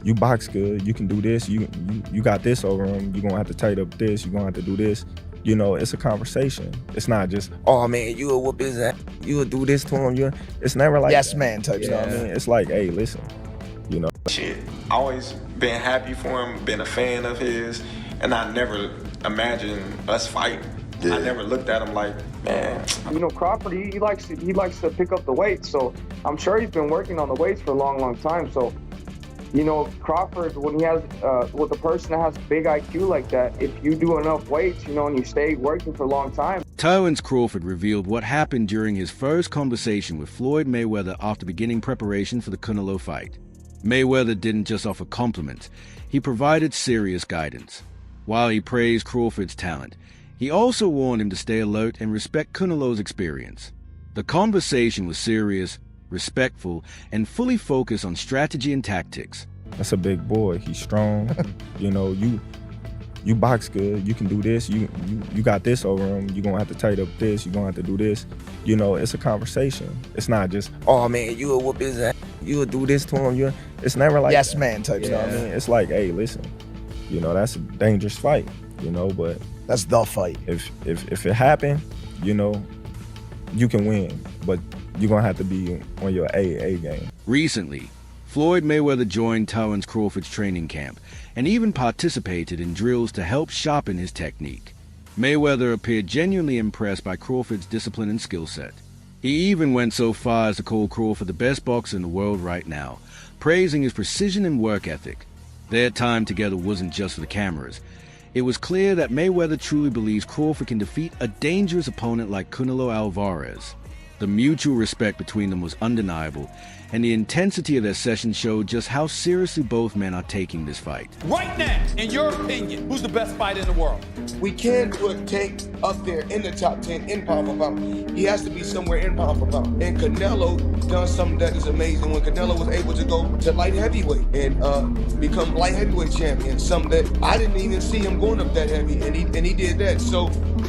you box good, you can do this, you got this over him, you're gonna have to tighten up this, you're gonna have to do this. You know, it's a conversation. It's not just, oh man, you'll whoop his ass, you'll do this to him. It's never like yes that. man type You know stuff. what I mean? It's like, hey, listen, you know. Shit, always been happy for him, been a fan of his, and I never imagined us fighting. I never looked at him like, man. You know, Crawford, he likes to pick up the weights, so I'm sure he's been working on the weights for a long time. So, you know, Crawford, when he has, with a person that has big IQ like that, if you do enough weights, you know, and you stay working for a long time. Terence Crawford revealed what happened during his first conversation with Floyd Mayweather after beginning preparation for the Canelo fight. Mayweather didn't just offer compliments, he provided serious guidance. While he praised Crawford's talent, he also warned him to stay alert and respect Canelo's experience. The conversation was serious, respectful, and fully focused on strategy and tactics. That's a big boy. He's strong. You know, you box good. You can do this. You got this over him. You're gonna have to tighten up this. You're gonna have to do this. You know, it's a conversation. It's not just, oh man, you'll whoop his ass. You'll do this to him. It's never like yes that. man type You know stuff. what I mean? It's like, hey, listen. You know, that's a dangerous fight. You know, but That's the fight. if it happened, you know, you can win, but you're gonna have to be on your A game. Recently, Floyd Mayweather joined Terence Crawford's training camp and even participated in drills to help sharpen his technique. Mayweather appeared genuinely impressed by Crawford's discipline and skill set. He even went so far as to call Crawford the best boxer in the world right now, praising his precision and work ethic. Their time together wasn't just for the cameras. It was clear that Mayweather truly believes Crawford can defeat a dangerous opponent like Canelo Álvarez. The mutual respect between them was undeniable, and the intensity of their session showed just how seriously both men are taking this fight. Right now, in your opinion, who's the best fighter in the world? We can put Tank up there in the top 10 in pound for pound. He has to be somewhere in pound for pound. And Canelo done something that is amazing when Canelo was able to go to light heavyweight and become light heavyweight champion. Something that I didn't even see him going up that heavy, and he did that. So,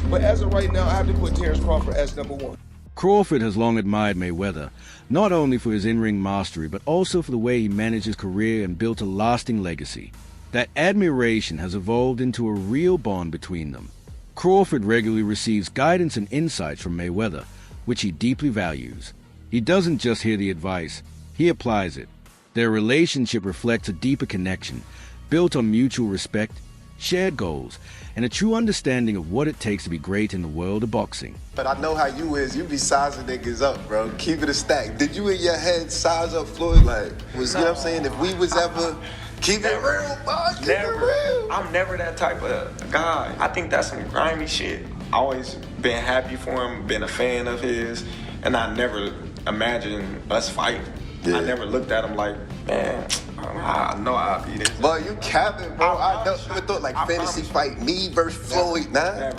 but as of right now, I have to put Terence Crawford as number one. Crawford has long admired Mayweather, not only for his in-ring mastery, but also for the way he managed his career and built a lasting legacy. That admiration has evolved into a real bond between them. Crawford regularly receives guidance and insights from Mayweather, which he deeply values. He doesn't just hear the advice, he applies it. Their relationship reflects a deeper connection, built on mutual respect, shared goals, and a true understanding of what it takes to be great in the world of boxing. But I know how you is. You be sizing niggas up, bro. Keep it a stack. Did you in your head size up Floyd? Like, you know what I'm saying? If we was ever keep it real, bro. Keep it real. I'm never that type of guy. I think that's some grimy shit. Always been happy for him, been a fan of his, and I never imagined us fighting. I never looked at him like, man, I know I'll be this. But you capping, bro. I never thought like fantasy fight me versus Floyd, nah.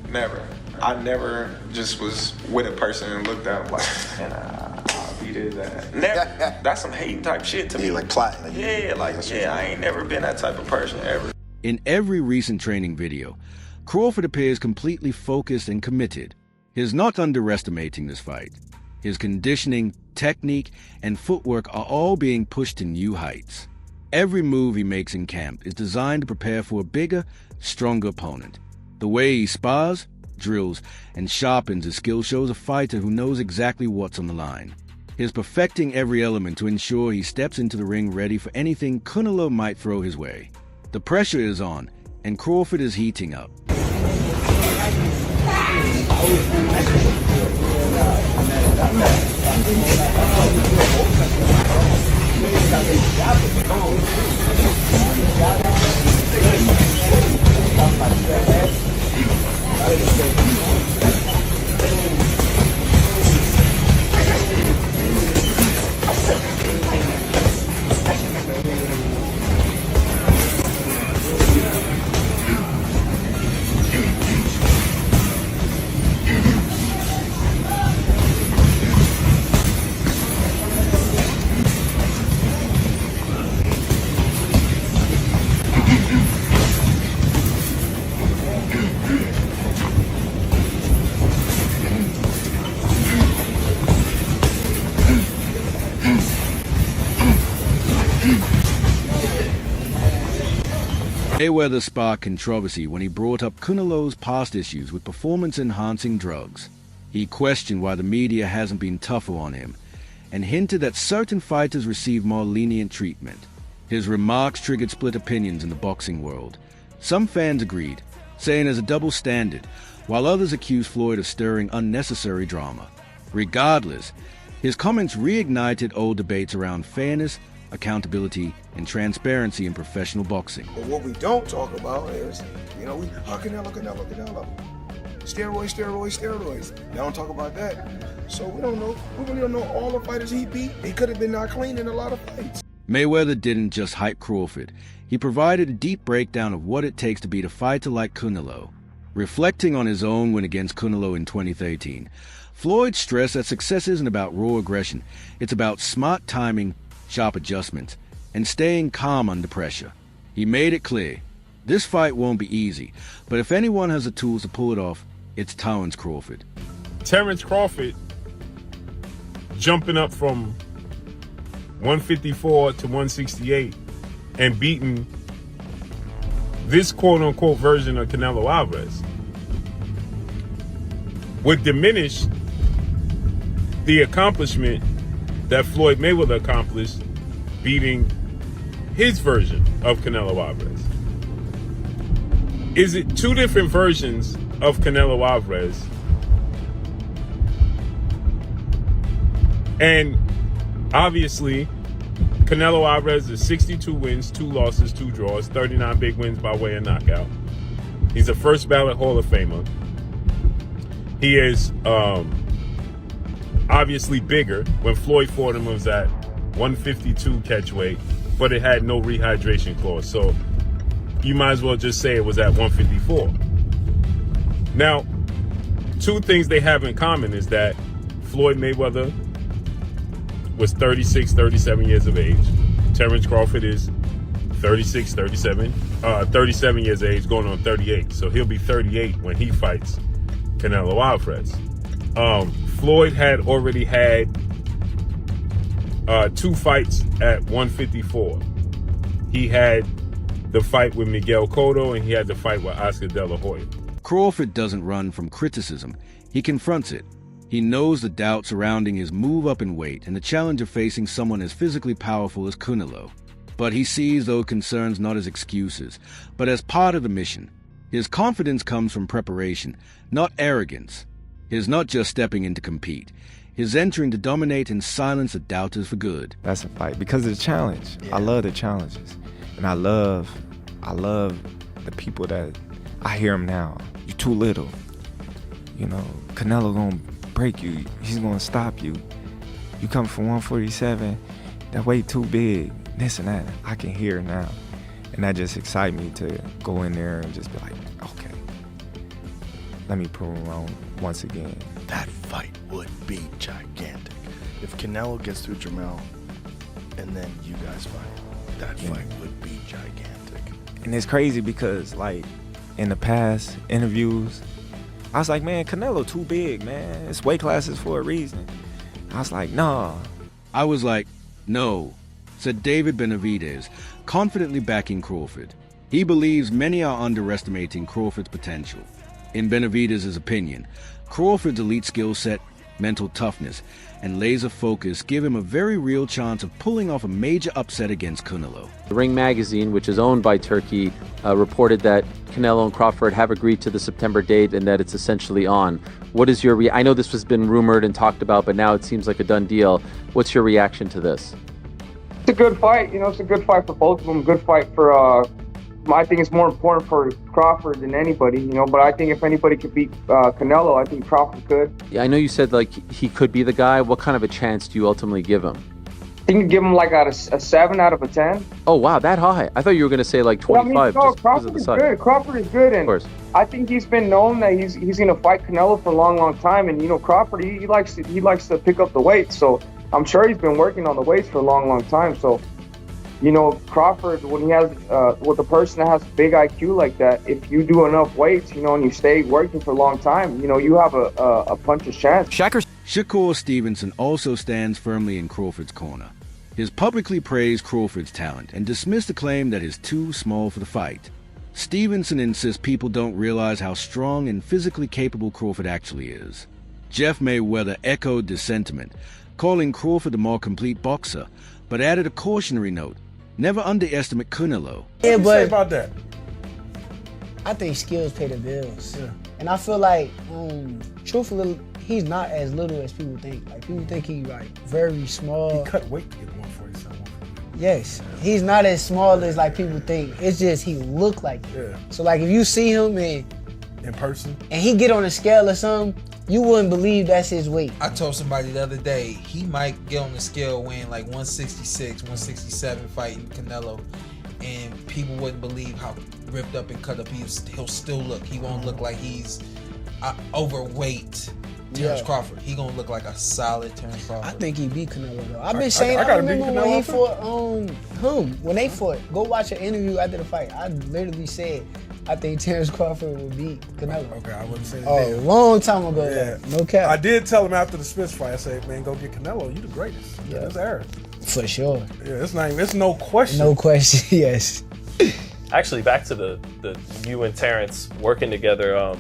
Never. I never just was with a person and looked at him like, man, I'll be this, that. Never. That's some hating type shit to me. Like plotting. I ain't never been that type of person ever. In every recent training video, Crawford appears completely focused and committed. He's not underestimating this fight. His conditioning, technique, and footwork are all being pushed to new heights. Every move he makes in camp is designed to prepare for a bigger, stronger opponent. The way he spars, drills, and sharpens his skill shows a fighter who knows exactly what's on the line. He's perfecting every element to ensure he steps into the ring ready for anything Canelo might throw his way. The pressure is on, and Crawford is heating up. Mayweather sparked controversy when he brought up Canelo's past issues with performance-enhancing drugs. He questioned why the media hasn't been tougher on him, and hinted that certain fighters receive more lenient treatment. His remarks triggered split opinions in the boxing world. Some fans agreed, saying there's a double standard, while others accused Floyd of stirring unnecessary drama. Regardless, his comments reignited old debates around fairness, accountability, and transparency in professional boxing. But what we don't talk about is, Canelo. Steroids. They don't talk about that. So we don't know. We really don't know all the fighters he beat. He could have been not clean in a lot of fights. Mayweather didn't just hype Crawford. He provided a deep breakdown of what it takes to beat a fighter like Canelo. Reflecting on his own win against Canelo in 2013, Floyd stressed that success isn't about raw aggression. It's about smart timing, sharp adjustments, and staying calm under pressure. He made it clear, this fight won't be easy, but if anyone has the tools to pull it off, it's Terence Crawford. Terence Crawford jumping up from 154 to 168 and beating this quote-unquote version of Canelo Álvarez would diminish the accomplishment that Floyd Mayweather accomplished beating his version of Canelo Álvarez. Is it two different versions of Canelo Álvarez? And obviously, Canelo Álvarez is 62 wins, 2 losses, 2 draws, 39 big wins by way of knockout. He's a first ballot Hall of Famer. He is obviously bigger. When Floyd fought him, it was at 152 catch weight, but it had no rehydration clause. So you might as well just say it was at 154. Now, two things they have in common is that Floyd Mayweather was 36, 37 years of age. Terence Crawford is 36, 37 years of age, going on 38. So he'll be 38 when he fights Canelo Álvarez. Floyd had already had 2 fights at 154. He had the fight with Miguel Cotto, and he had the fight with Oscar De La Hoya. Crawford doesn't run from criticism. He confronts it. He knows the doubt surrounding his move up in weight and the challenge of facing someone as physically powerful as Canelo. But he sees those concerns not as excuses, but as part of the mission. His confidence comes from preparation, not arrogance. He's not just stepping in to compete. He's entering to dominate and silence the doubters for good. That's a fight because of the challenge. Yeah. I love the challenges. And I love the people that I hear them now. You're too little. Canelo gonna break you. He's gonna stop you. You come from 147, that weight too big, this and that. I can hear now. And that just excites me to go in there and just be like, okay, let me prove him wrong once again. That fight would be gigantic. If Canelo gets through Jamel and then you guys fight, that fight would be gigantic. And it's crazy because, like, in the past interviews, I was like, man, Canelo too big, man. It's weight classes for a reason. I was like, nah. I was like, no, said David Benavidez, confidently backing Crawford. He believes many are underestimating Crawford's potential. In Benavidez's opinion, Crawford's elite skill set, mental toughness, and laser focus give him a very real chance of pulling off a major upset against Canelo. The Ring magazine, which is owned by Turkey, reported that Canelo and Crawford have agreed to the September date and that it's essentially on. What is your I know this has been rumored and talked about, but now it seems like a done deal. What's your reaction to this? It's a good fight. It's a good fight for both of them. Good fight for I think it's more important for Crawford than anybody, but I think if anybody could beat Canelo, I think Crawford could. Yeah, I know you said he could be the guy. What kind of a chance do you ultimately give him? I think you give him a 7 out of a 10. Oh, wow, that high. I thought you were going to say 25. No, Crawford is good. Crawford is good, and of course. I think he's been known that he's going to fight Canelo for a long, long time. And Crawford, he likes to pick up the weight, so I'm sure he's been working on the weights for a long, long time. So, Crawford, when he has with a person that has big IQ like that, if you do enough weights, and you stay working for a long time, you have a puncher's chance. Shakur Stevenson also stands firmly in Crawford's corner. He's publicly praised Crawford's talent and dismissed the claim that he's too small for the fight. Stevenson insists people don't realize how strong and physically capable Crawford actually is. Jeff Mayweather echoed this sentiment, calling Crawford a more complete boxer, but added a cautionary note: never underestimate Canelo. Yeah, What do you say about that? I think skills pay the bills. Yeah. And I feel like, truthfully, he's not as little as people think. Like, people think he's like very small. He cut weight to get 147. Yes, he's not as small as like people think. It's just he look like it. Yeah. So like if you see him in person and he get on a scale or something, you wouldn't believe that's his weight. I told somebody the other day he might get on the scale weighing like 166, 167 fighting Canelo, and people wouldn't believe how ripped up and cut up he'll still look. He won't look like he's overweight. Terence Crawford. He gonna look like a solid Terence Crawford. I think he beat Canelo though. I've been saying I remember when he fought when they fought. Go watch an interview after the fight. I literally said I think Terence Crawford will beat Canelo. Okay, I wouldn't say that. Oh, long time ago. Yeah. No cap. I did tell him after the Smith fight, I said, man, go get Canelo. You the greatest. Yeah. That's Aaron. For sure. Yeah, it's no question. No question, yes. Actually, back to the you and Terence working together,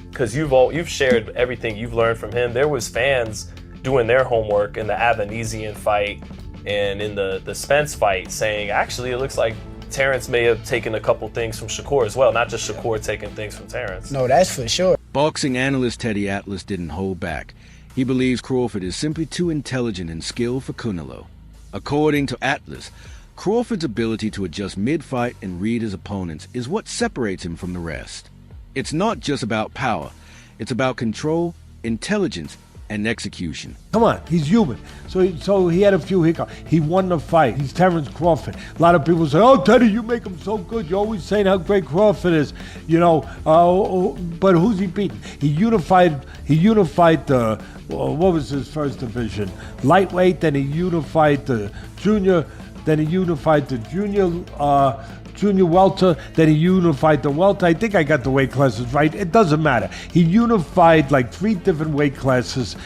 because you've shared everything you've learned from him. There was fans doing their homework in the Avanesian fight and in the Spence fight saying, actually, it looks like Terence may have taken a couple things from Shakur as well, not just Shakur taking things from Terence. No, that's for sure. Boxing analyst Teddy Atlas didn't hold back. He believes Crawford is simply too intelligent and skilled for Canelo. According to Atlas, Crawford's ability to adjust mid-fight and read his opponents is what separates him from the rest. It's not just about power. It's about control, intelligence, and execution. Come on, he's human. So he had a few hiccups. He won the fight. He's Terence Crawford. A lot of people say, "Oh, Teddy, you make him so good. You're always saying how great Crawford is." You know, but who's he beaten? He unified the what was his first division? Lightweight. Then he unified the junior. Then he unified the junior welter, then he unified the welter. I think I got the weight classes right. It doesn't matter. He unified like 3 different weight classes.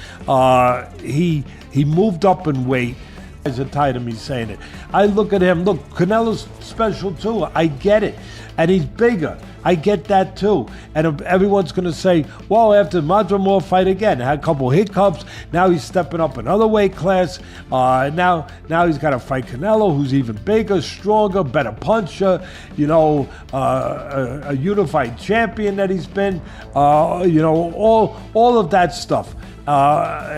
He moved up in weight. Guys are tired of me saying it. I look at him. Look, Canelo's special too. I get it. And he's bigger. I get that too. And everyone's going to say, well, after Madrimov fight again, had a couple hiccups. Now he's stepping up another weight class. Now he's got to fight Canelo, who's even bigger, stronger, better puncher. You know, a unified champion that he's been. You know, all of that stuff.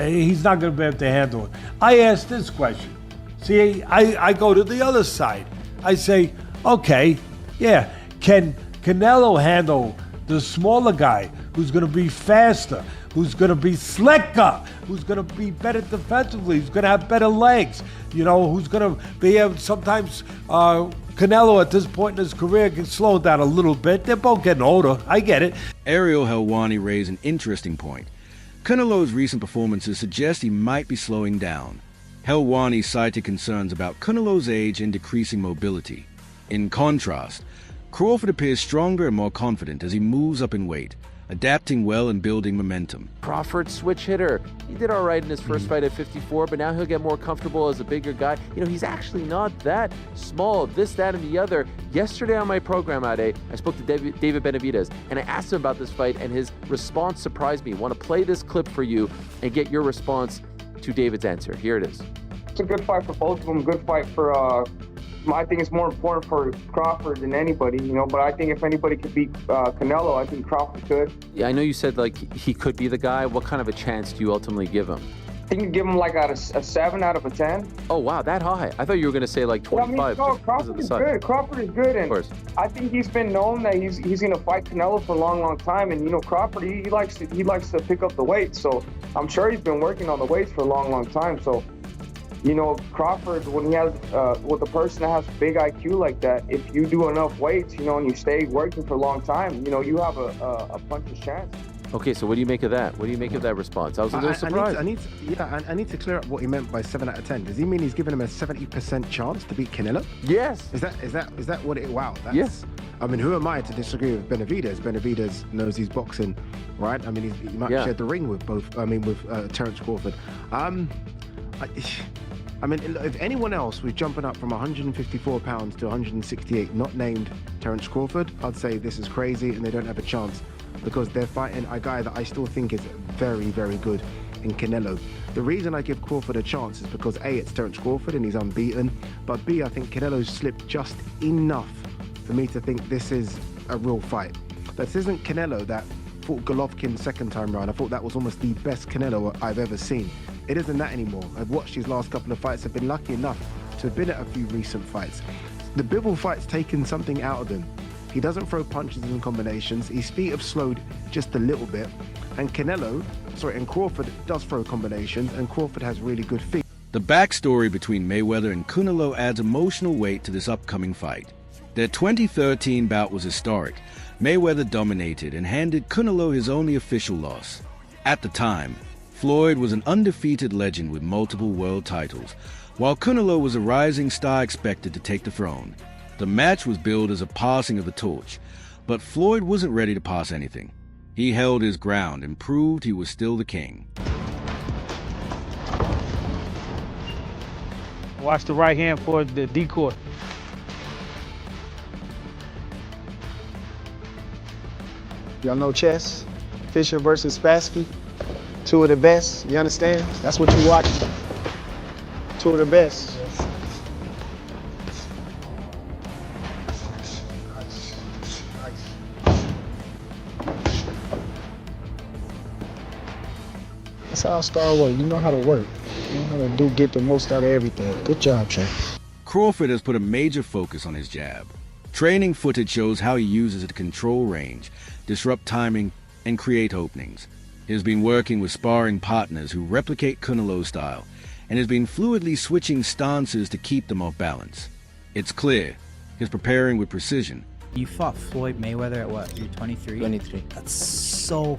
He's not going to be able to handle it. I asked this question. See, I go to the other side. I say, okay, yeah, can Canelo handle the smaller guy who's going to be faster, who's going to be slicker, who's going to be better defensively, who's going to have better legs, you know, who's going to be able sometimes Canelo at this point in his career can slow down a little bit. They're both getting older. I get it. Ariel Helwani raised an interesting point. Canelo's recent performances suggest he might be slowing down. Helwani cited concerns about Canelo's age and decreasing mobility. In contrast, Crawford appears stronger and more confident as he moves up in weight, adapting well and building momentum. Crawford, switch hitter. He did all right in his first fight at 54, but now he'll get more comfortable as a bigger guy. You know, he's actually not that small, this, that, and the other. Yesterday on my program, Ade, I spoke to David Benavidez, and I asked him about this fight, and his response surprised me. I want to play this clip for you and get your response to David's answer. Here it is. It's a good fight for both of them. Good fight for I think it's more important for Crawford than anybody, you know, but I think if anybody could beat Canelo, I think Crawford could. Yeah, I know you said, like, he could be the guy. What kind of a chance do you ultimately give him? I think you give him like a 7 out of a 10. Oh, wow, that high. I thought you were going to say like 25. Yeah, I mean, no, Crawford is good. Crawford is good, and of course. I think he's been known that he's going to fight Canelo for a long, long time. And you know, Crawford, he likes to pick up the weight, so I'm sure he's been working on the weights for a long, long time. So, you know, Crawford, when he has with a person that has big IQ like that, if you do enough weights, you know, and you stay working for a long time, you know, you have a puncher's chance. Okay, so what do you make of that? What do you make of that response? I was a little surprised. I need to clear up what he meant by 7 out of 10. Does he mean he's giving him a 70% chance to beat Canelo? Yes. Is that what it? Wow. Yes. I mean, who am I to disagree with Benavidez? Benavidez knows he's boxing, right? I mean, he might share the ring with both. I mean, with Terence Crawford. I mean, if anyone else was jumping up from 154 pounds to 168, not named Terence Crawford, I'd say this is crazy and they don't have a chance because they're fighting a guy that I still think is very, very good in Canelo. The reason I give Crawford a chance is because A, it's Terence Crawford and he's unbeaten, but B, I think Canelo's slipped just enough for me to think this is a real fight. This isn't Canelo that fought Golovkin second time round. I thought that was almost the best Canelo I've ever seen. It isn't that anymore. I've watched his last couple of fights. I've been lucky enough to have been at a few recent fights. The Bivol fight's taken something out of him. He doesn't throw punches and combinations. His feet have slowed just a little bit. And Crawford does throw combinations, and Crawford has really good feet. The backstory between Mayweather and Canelo adds emotional weight to this upcoming fight. Their 2013 bout was historic. Mayweather dominated and handed Canelo his only official loss. At the time, Floyd was an undefeated legend with multiple world titles, while Canelo was a rising star expected to take the throne. The match was billed as a passing of the torch, but Floyd wasn't ready to pass anything. He held his ground and proved he was still the king. Watch the right hand for the decoy. Y'all know chess? Fisher versus Spassky? Two of the best, you understand? That's what you watch. Two of the best. That's how Star work. You know how to work. You know how to get the most out of everything. Good job, Trey. Crawford has put a major focus on his jab. Training footage shows how he uses it to control range, disrupt timing, and create openings. He has been working with sparring partners who replicate Canelo's style, and has been fluidly switching stances to keep them off balance. It's clear he's preparing with precision. You fought Floyd Mayweather at what? You're 23? 23. That's so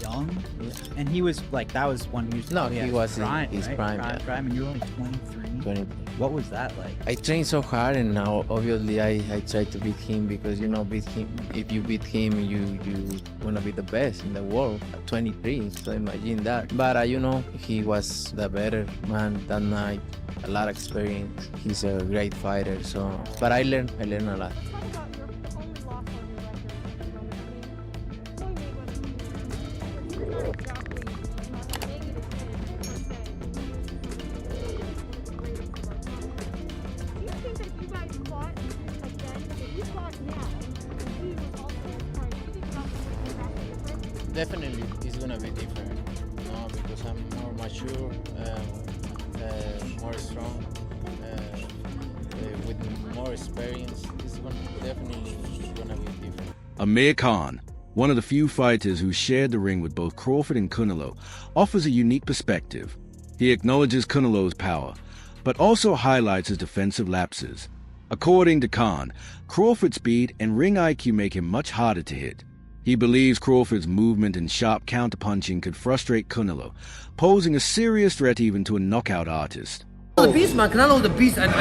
young. Yeah. And he was like, that was when he was he was prime, in his right? prime. Yeah. Prime, and you were only 23. 23. What was that like? I trained so hard, and now obviously I try to beat him because beat him. If you beat him, you wanna be the best in the world at 23. So imagine that. But he was the better man that night. A lot of experience. He's a great fighter. So, but I learned a lot. Definitely, it's gonna be different. Because I'm more mature, more strong, with more experience. It's definitely gonna be different. Amir Khan, one of the few fighters who shared the ring with both Crawford and Canelo, offers a unique perspective. He acknowledges Canelo's power, but also highlights his defensive lapses. According to Khan, Crawford's speed and ring IQ make him much harder to hit. He believes Crawford's movement and sharp counterpunching could frustrate Canelo, posing a serious threat even to a knockout artist. The beast, man. Canelo the beast, and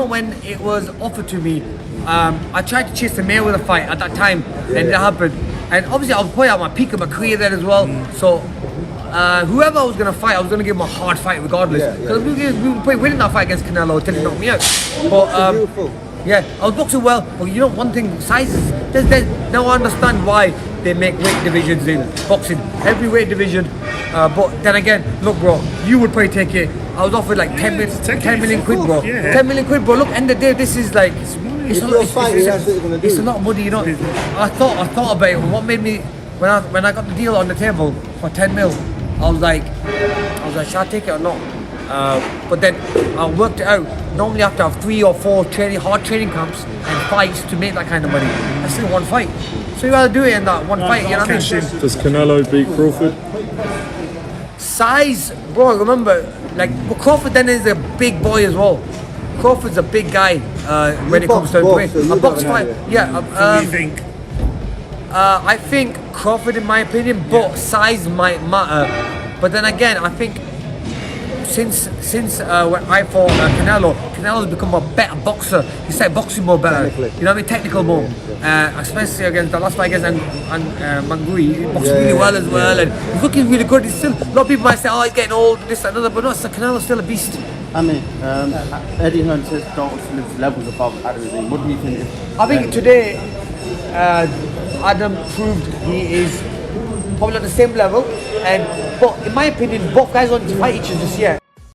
when it was offered to me, I tried to chase the Mayweather fight at that time, and it happened. And obviously, I was probably at my peak of my career there as well. So, whoever I was gonna fight, I was gonna give him a hard fight regardless. Because we were probably winning that fight against Canelo until he knocked me out. But yeah, I was boxing well. But one thing, sizes. Now I understand why they make weight divisions in boxing, every weight division. But then again, look, bro, you would probably take it. I was offered like 10 million quid, bro. 10 million quid, bro. Look, end of the day, this is like it's a lot of money, I thought about it. What made me when I got the deal on the table for 10 mil, I was like, should I take it or not? But then I worked it out. Normally I have to have 3 or 4 hard training camps and fights to make that kind of money. That's still one fight. So you rather do it in that one fight, you know what I mean? Does Canelo beat Crawford? Size, bro, remember, Crawford then is a big boy as well. Crawford's a big guy when it comes to weight. A box fight, yeah. think? I think Crawford, in my opinion, but size might matter. But then again, I think since when I fought Canelo's become a better boxer. He started boxing more better. You know what I mean? Technical more. Especially against the last fight against Mangui. He boxed really well as well, and he's looking really good. He's still, a lot of people might say, oh, he's getting old, this, that, another, but no, Canelo's still a beast. Eddie Hearn says don't live levels above Adam Levine. What do you think? I think today, Adam proved he is probably on the same level, but in my opinion, both guys want to fight each other this year.